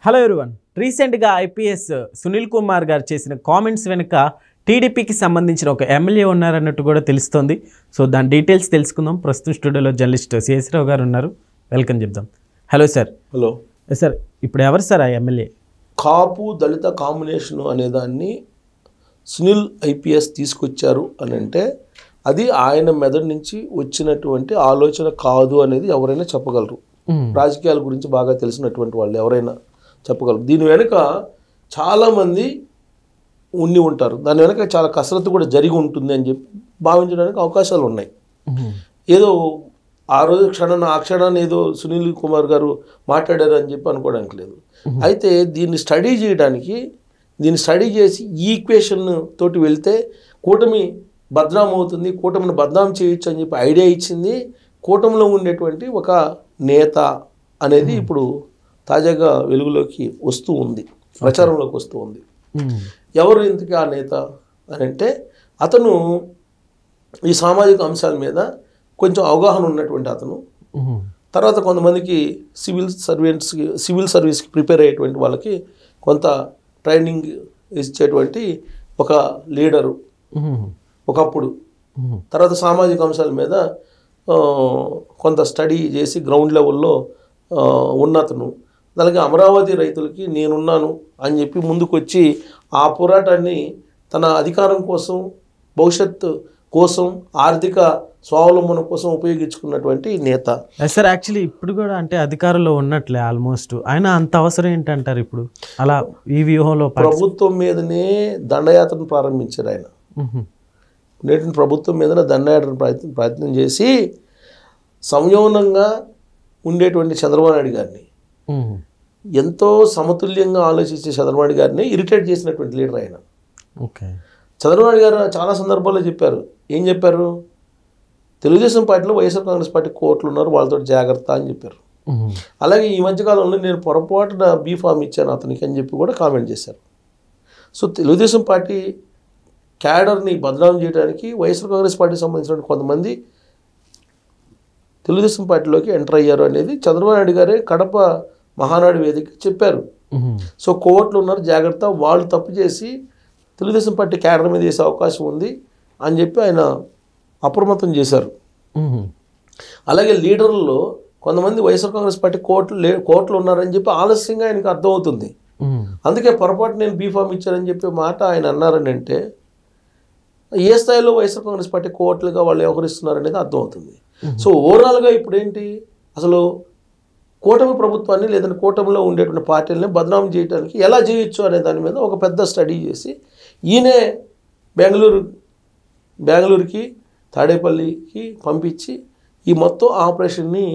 Hello everyone. రీసెంట్గా IPS Sunil Kumar గారు చేసిన కామెంట్స్ వెనుక టీడీపీకి సంబంధించిన ఒక ఎమ్మెల్యే ఉన్నారన్నట్టు కూడా తెలుస్తోంది. సో దాని డీటెయిల్స్ తెలుసుకుందాం. ప్రస్తుతం స్టూడియోలో జర్నలిస్ట్ సిఎస్ రావు గారు ఉన్నారు. వెల్కమ్ చెప్దాం. Hello sir. హలో సార్, ఇప్పుడు ఎవరు సార్ ఆ ఎమ్మెల్యే? కాపు దళిత కాంబినేషన్ అనేదాన్ని సునీల్ ఐపీఎస్ తీసుకొచ్చారు అని అంటే అది ఆయన మెదడు నుంచి వచ్చినటువంటి ఆలోచన కాదు అనేది ఎవరైనా చెప్పగలరు. రాజకీయాల గురించి బాగా తెలిసినటువంటి వాళ్ళు ఎవరైనా చెప్పగలరు. దీని వెనుక చాలామంది ఉండి ఉంటారు. దాని వెనుక చాలా కసరత్తు కూడా జరిగి ఉంటుంది అని చెప్పి భావించడానికి అవకాశాలు ఉన్నాయి. ఏదో ఆ రోజు ఆ క్షణాన్ని ఏదో సునీల్ కుమార్ గారు మాట్లాడారు అని చెప్పి అనుకోవడానికి లేదు. అయితే దీన్ని స్టడీ చేసి ఈ ఈక్వేషన్ తోటి వెళ్తే కూటమి బద్నాం అవుతుంది, కూటమిని బద్నాం చేయొచ్చు అని చెప్పి ఐడియా ఇచ్చింది కూటమిలో ఉండేటువంటి ఒక నేత అనేది ఇప్పుడు తాజాగా వెలుగులోకి వస్తూ ఉంది, ప్రచారంలోకి వస్తూ ఉంది. ఎవరు ఇంతకీ ఆ నేత అని అంటే అతను ఈ సామాజిక అంశాల మీద కొంచెం అవగాహన ఉన్నటువంటి అతను. తర్వాత కొంతమందికి సివిల్ సర్వీస్కి ప్రిపేర్ అయ్యేటువంటి వాళ్ళకి కొంత ట్రైనింగ్ ఇచ్చేటువంటి ఒక లీడరు ఒకప్పుడు. తర్వాత సామాజిక అంశాల మీద కొంత స్టడీ చేసి గ్రౌండ్ లెవెల్లో ఉన్నతను. అలాగే అమరావతి రైతులకి నేనున్నాను అని చెప్పి ముందుకు వచ్చి ఆ పోరాటాన్ని తన అధికారం కోసం, భవిష్యత్తు కోసం, ఆర్థిక స్వావలంబన కోసం ఉపయోగించుకున్నటువంటి నేత సార్. యాక్చువల్లీ ఇప్పుడు కూడా అంటే అధికారంలో ఉన్నట్లే ఆల్మోస్ట్. ఆయన అంత అవసరం ఏంటంటారు ఇప్పుడు అలా ఈ వ్యూహంలో? ప్రభుత్వం మీదనే దండయాత్రను ప్రారంభించారు ఆయన. నేటి ప్రభుత్వం మీదనే దండయాత్ర ప్రయత్నం చేసి సంయమనంగా ఉండేటువంటి చంద్రబాబు నాయుడు గారిని, ఎంతో సమతుల్యంగా ఆలోచించే చంద్రబాబు నాయుడు గారిని ఇరిటేట్ చేసినటువంటి లీడర్ ఆయన. చంద్రబాబు నాయుడు గారు చాలా సందర్భాల్లో చెప్పారు. ఏం చెప్పారు? తెలుగుదేశం పార్టీలో వైఎస్ఆర్ కాంగ్రెస్ పార్టీ కోట్లు ఉన్నారు, వాళ్ళతో జాగ్రత్త అని చెప్పారు. అలాగే ఈ మధ్యకాలంలో నేను పొరపాటున బీఫామ్ ఇచ్చాను అతనికి అని చెప్పి కూడా కామెంట్ చేశారు. సో తెలుగుదేశం పార్టీ క్యాడర్ని బదనాం చేయడానికి వైఎస్ఆర్ కాంగ్రెస్ పార్టీకి సంబంధించిన కొంతమంది తెలుగుదేశం పార్టీలోకి ఎంటర్ అయ్యారు అనేది చంద్రబాబు నాయుడు గారే కడప మహానాడు వేదిక చెప్పారు. సో కోర్టులు ఉన్నారు, జాగ్రత్త, వాళ్ళు తప్పు చేసి తెలుగుదేశం పార్టీ క్యాడర్ మీద వేసే అవకాశం ఉంది అని చెప్పి ఆయన అప్రమత్తం చేశారు. అలాగే లీడర్లలో కొంతమంది వైఎస్ఆర్ కాంగ్రెస్ పార్టీ కోర్టులు ఉన్నారని చెప్పి ఆలస్యంగా ఆయనకు అర్థమవుతుంది. అందుకే పొరపాటు నేను బీఫామ్ ఇచ్చానని చెప్పే మాట ఆయన అన్నారని అంటే ఏ స్థాయిలో వైఎస్ఆర్ కాంగ్రెస్ పార్టీ కోర్టులుగా వాళ్ళు వ్యవహరిస్తున్నారనేది అర్థమవుతుంది. సో ఓవరాల్గా ఇప్పుడు ఏంటి, అసలు కూటమి ప్రభుత్వాన్ని లేదంటే కూటమిలో ఉండేటువంటి పార్టీలని బదనాం చేయడానికి ఎలా చేయొచ్చు అనే దాని మీద ఒక పెద్ద స్టడీ చేసి ఈయనే బెంగళూరుకి తాడేపల్లికి పంపించి ఈ మొత్తం ఆపరేషన్ని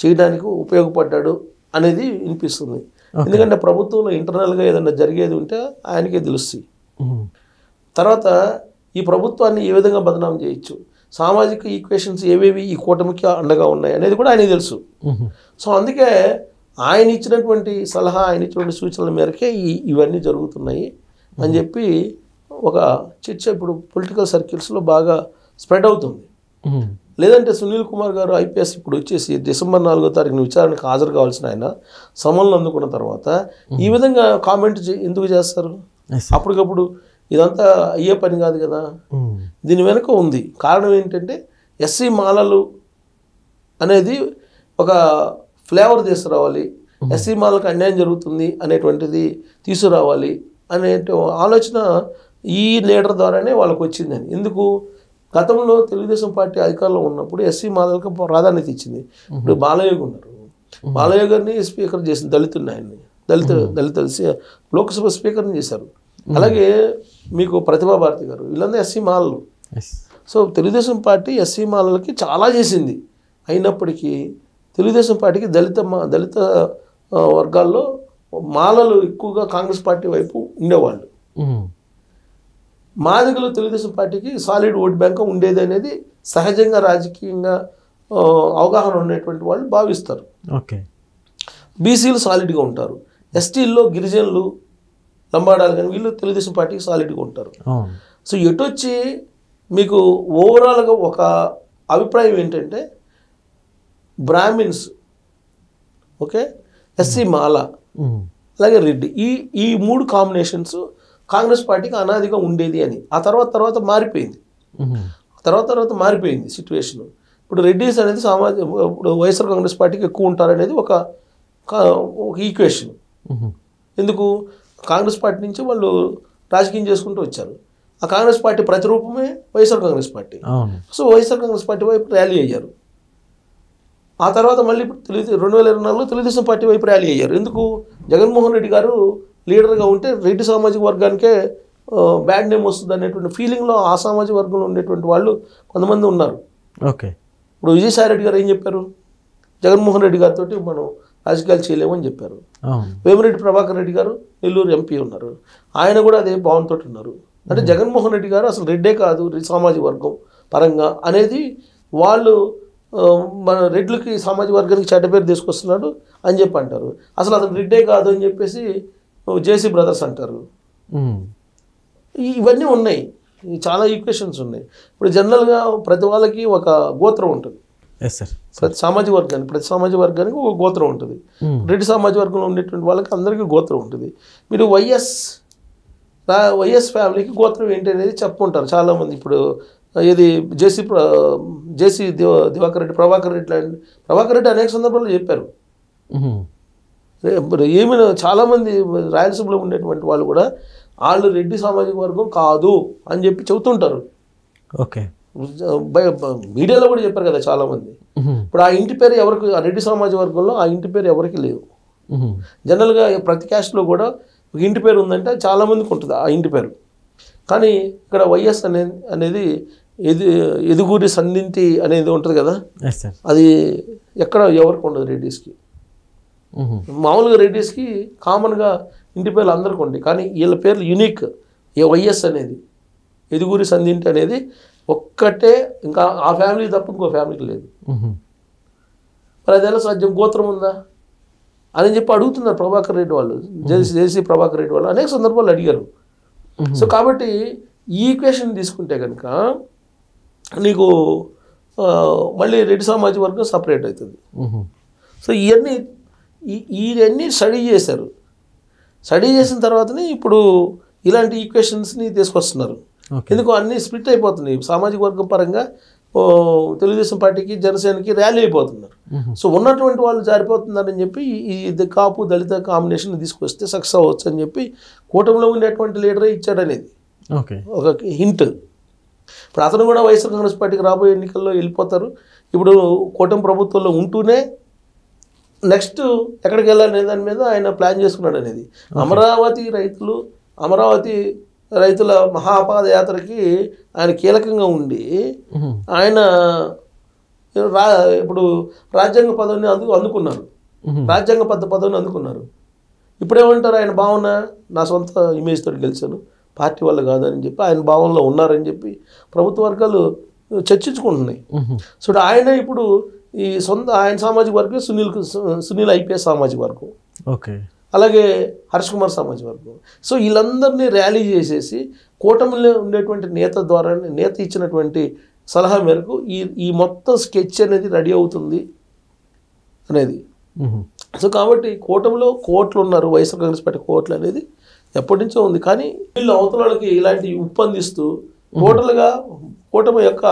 చేయడానికి ఉపయోగపడ్డాడు అనేది వినిపిస్తుంది. ఎందుకంటే ప్రభుత్వంలో ఇంటర్నల్గా ఏదైనా జరిగేది ఉంటే ఆయనకే తెలుస్తుంది. తర్వాత ఈ ప్రభుత్వాన్ని ఏ విధంగా బదనాం చేయొచ్చు, సామాజిక ఈక్వేషన్స్ ఏవేవి ఈ కూటమికి అండగా ఉన్నాయి అనేది కూడా ఆయనకి తెలుసు. సో అందుకే ఆయన ఇచ్చినటువంటి సలహా, ఆయన ఇచ్చినటువంటి సూచనల మేరకే ఇవన్నీ జరుగుతున్నాయి అని చెప్పి ఒక చర్చ ఇప్పుడు పొలిటికల్ సర్కిల్స్లో బాగా స్ప్రెడ్ అవుతుంది. లేదంటే సునీల్ కుమార్ గారు ఐపీఎస్ ఇప్పుడు వచ్చేసి డిసెంబర్ 4వ తారీఖున విచారణకు హాజరు కావాల్సిన ఆయన సమన్లు అందుకున్న తర్వాత ఈ విధంగా కామెంట్ ఎందుకు చేస్తారు? అప్పటికప్పుడు ఇదంతా అయ్యే పని కాదు కదా. దీని వెనుక ఉంది కారణం ఏంటంటే ఎస్సీ మాలలు అనేది ఒక ఫ్లేవర్ తీసుకురావాలి, ఎస్సీ మాలకు అన్యాయం జరుగుతుంది అనేటువంటిది తీసుకురావాలి అనే ఆలోచన ఈ లీడర్ ద్వారానే వాళ్ళకు వచ్చిందని. ఎందుకు? గతంలో తెలుగుదేశం పార్టీ అధికారంలో ఉన్నప్పుడు ఎస్సీ మాలలకు ప్రాధాన్యత ఇచ్చింది. ఇప్పుడు బాలయ్య ఉన్నారు, బాలయ్య గారిని స్పీకర్ చేసింది, దళితుడిని, ఆయన్ని దళిత లోక్సభ స్పీకర్ని చేశారు. అలాగే మీకు ప్రతిభా భారతి గారు, వీళ్ళందరూ ఎస్సీ మాలలు. సో తెలుగుదేశం పార్టీ ఎస్సీ మాలలకి చాలా చేసింది. అయినప్పటికీ తెలుగుదేశం పార్టీకి దళిత వర్గాల్లో మాలలు ఎక్కువగా కాంగ్రెస్ పార్టీ వైపు ఉండేవాళ్ళు. మాదిగలు తెలుగుదేశం పార్టీకి సాలిడ్ ఓట్ బ్యాంక్ ఉండేది అనేది సహజంగా రాజకీయంగా అవగాహన ఉండేటువంటి వాళ్ళు భావిస్తారు. బీసీలు సాలిడ్గా ఉంటారు, ఎస్టీల్లో గిరిజనులు, లంబాడాలు కానీ వీళ్ళు తెలుగుదేశం పార్టీకి సాలిడ్గా ఉంటారు. సో ఎటొచ్చి మీకు ఓవరాల్గా ఒక అభిప్రాయం ఏంటంటే బ్రాహ్మిన్స్, ఓకే, ఎస్సీ మాల అలాగే రెడ్డి. ఈ 3 కాంబినేషన్స్ కాంగ్రెస్ పార్టీకి అనాదిగా ఉండేది అని. ఆ తర్వాత మారిపోయింది. తర్వాత మారిపోయింది సిచ్యువేషన్. ఇప్పుడు రెడ్డిస్ అనేది ఇప్పుడు వైఎస్ఆర్ కాంగ్రెస్ పార్టీకి ఎక్కువ ఉంటారనేది ఒక ఈక్వేషన్. ఎందుకు? కాంగ్రెస్ పార్టీ నుంచి వాళ్ళు రాజకీయం చేసుకుంటూ వచ్చారు. ఆ కాంగ్రెస్ పార్టీ ప్రతిరూపమే YSR Congress party. So YSR Congress party వైపు ర్యాలీ అయ్యారు. ఆ తర్వాత మళ్ళీ 2024లో తెలుగుదేశం పార్టీ వైపు ర్యాలీ అయ్యారు. ఎందుకు? జగన్మోహన్ రెడ్డి గారు లీడర్గా ఉంటే రెడ్డి సామాజిక వర్గానికే బ్యాడ్ నేమ్ వస్తుంది అనేటువంటి ఫీలింగ్లో ఆ సామాజిక వర్గంలో ఉండేటువంటి వాళ్ళు కొంతమంది ఉన్నారు. ఓకే. ఇప్పుడు విజయసాయి రెడ్డి గారు ఏం చెప్పారు? జగన్మోహన్ రెడ్డి గారితో మనం రాజకీయాలు చేయలేమని చెప్పారు. వేమిరెడ్డి ప్రభాకర్ రెడ్డి గారు నెల్లూరు ఎంపీ ఉన్నారు. ఆయన కూడా అదే భావనతో ఉన్నారు. అంటే జగన్మోహన్ రెడ్డి గారు అసలు రెడ్డే కాదు, రెడ్డి సామాజిక వర్గం పరంగా అనేది వాళ్ళు మన రెడ్లకి సామాజిక వర్గానికి చెడ్డ పేరు తీసుకొస్తున్నాడు అని చెప్పి అంటారు. అసలు అతను రెడ్డే కాదు అని చెప్పేసి జేసీ బ్రదర్స్ అంటారు. ఇవన్నీ ఉన్నాయి, చాలా ఈక్వేషన్స్ ఉన్నాయి. ఇప్పుడు జనరల్గా ప్రతి వాళ్ళకి ఒక గోత్రం ఉంటుంది. ప్రతి సామాజిక వర్గానికి ఒక గోత్రం ఉంటుంది. రెడ్డి సామాజిక వర్గంలో ఉండేటువంటి వాళ్ళకి అందరికీ గోత్రం ఉంటుంది. మీరు వైఎస్ ఫ్యామిలీకి గోత్రం ఏంటి అనేది చెప్పుకుంటారు చాలామంది. ఇప్పుడు ఇది జేసీ దివాకర్ రెడ్డి, ప్రభాకర్ రెడ్డి అనేక సందర్భాల్లో చెప్పారు. ఏమైనా చాలామంది రాయలసీమలో ఉండేటువంటి వాళ్ళు కూడా వాళ్ళు రెడ్డి సామాజిక వర్గం కాదు అని చెప్పి చెబుతుంటారు. ఓకే. మీడియాలో కూడా చెప్పారు కదా చాలామంది. ఇప్పుడు ఆ ఇంటి పేరు ఎవరికి, ఆ రెడ్డి సామాజిక వర్గంలో ఆ ఇంటి పేరు ఎవరికి లేవు. జనరల్గా ప్రతి క్యాస్ట్లో కూడా ఒక ఇంటి పేరు ఉందంటే చాలామందికి ఉంటుంది ఆ ఇంటి పేరు. కానీ ఇక్కడ వైఎస్ అనేది ఎదుగురి సంధింటి అనేది ఉంటుంది కదా, అది ఎక్కడ ఎవరికి ఉండదు రెడ్డిస్కి. మామూలుగా రెడ్డిస్కి కామన్గా ఇంటి పేర్లు అందరికీ ఉంటాయి, కానీ వీళ్ళ పేర్లు యూనిక్. వైఎస్ అనేది ఎదుగురి సంధింటి అనేది ఒక్కటే, ఇంకా ఆ ఫ్యామిలీ తప్ప ఇంకో ఫ్యామిలీకి లేదు. మరి అదేలా సాధ్యం? గోత్రం ఉందా అని చెప్పి అడుగుతున్నారు ప్రభాకర్ రెడ్డి వాళ్ళు, జేసీ ప్రభాకర్ రెడ్డి వాళ్ళు అనేక సందర్భాలు అడిగారు. సో కాబట్టి ఈ ఈక్వేషన్ తీసుకుంటే కనుక నీకు మళ్ళీ రెడ్డి సామాజిక వర్గం సపరేట్ అవుతుంది. సో ఇవన్నీ స్టడీ చేశారు. స్టడీ చేసిన తర్వాతనే ఇప్పుడు ఇలాంటి ఈక్వేషన్స్ని తీసుకొస్తున్నారు. ఎందుకు? అన్నీ స్ప్లిట్ అయిపోతున్నాయి సామాజిక వర్గం పరంగా. తెలుగుదేశం పార్టీకి జనసేనకి ర్యాలీ అయిపోతున్నారు. సో ఉన్నటువంటి వాళ్ళు జారిపోతున్నారని చెప్పి ఈ కాపు దళిత కాంబినేషన్ తీసుకొస్తే సక్సెస్ అవ్వచ్చు అని చెప్పి కూటమిలో ఉండేటువంటి లీడరే ఇచ్చాడనేది ఒక హింట్. ఇప్పుడు అతను కూడా వైఎస్ఆర్ కాంగ్రెస్ పార్టీకి రాబోయే ఎన్నికల్లో వెళ్ళిపోతారు. ఇప్పుడు కూటమి ప్రభుత్వంలో ఉంటూనే నెక్స్ట్ ఎక్కడికి వెళ్ళాలనే దాని మీద ఆయన ప్లాన్ చేసుకున్నాడు అనేది. అమరావతి రైతుల మహాపాదయాత్రకి ఆయన కీలకంగా ఉండి ఆయన ఇప్పుడు రాజ్యాంగ పదవిని అందుకున్నారు. రాజ్యాంగ పదవిని అందుకున్నారు. ఇప్పుడేమంటారు? ఆయన భావన నా సొంత ఇమేజ్ తోటి గెలిచాను, పార్టీ వల్ల కాదని చెప్పి ఆయన భావనలో ఉన్నారని చెప్పి ప్రభుత్వ వర్గాలు చర్చించుకుంటున్నాయి. సో ఆయన ఇప్పుడు ఈ ఆయన సామాజిక వర్గం సునీల్ ఐపీఎస్ సామాజిక వర్గం, ఓకే, అలాగే హర్ష్ కుమార్ సామాజిక వర్గం. సో వీళ్ళందరినీ ర్యాలీ చేసేసి కూటమిలో ఉండేటువంటి నేత ఇచ్చినటువంటి సలహా మేరకు ఈ మొత్తం స్కెచ్ అనేది రెడీ అవుతుంది అనేది. సో కాబట్టి కూటమిలో కోట్లు ఉన్నారు, వైఎస్ఆర్ కాంగ్రెస్ పార్టీ కోట్లు అనేది ఎప్పటి నుంచో ఉంది. కానీ వీళ్ళు అవతలకి ఇలాంటి ఉప్పందిస్తూ టోటల్గా కూటమి యొక్క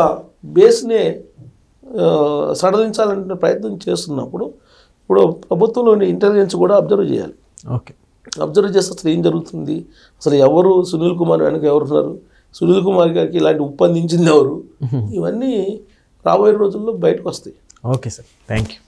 బేస్నే సడలించాలనే ప్రయత్నం చేస్తున్నప్పుడు ఇప్పుడు ప్రభుత్వంలోని ఇంటెలిజెన్స్ కూడా అబ్జర్వ్ చేయాలి. ఓకే, అబ్జర్వ్ చేస్తే అసలు ఏం జరుగుతుంది, అసలు ఎవరు సునీల్ కుమార్ వెనక ఎవరున్నారు, సునీల్ కుమార్ గారికి ఇలాంటి ఉప్పందించింది ఎవరు, ఇవన్నీ రాబోయే రోజుల్లో బయటకు వస్తాయి. Okay sir, thank you.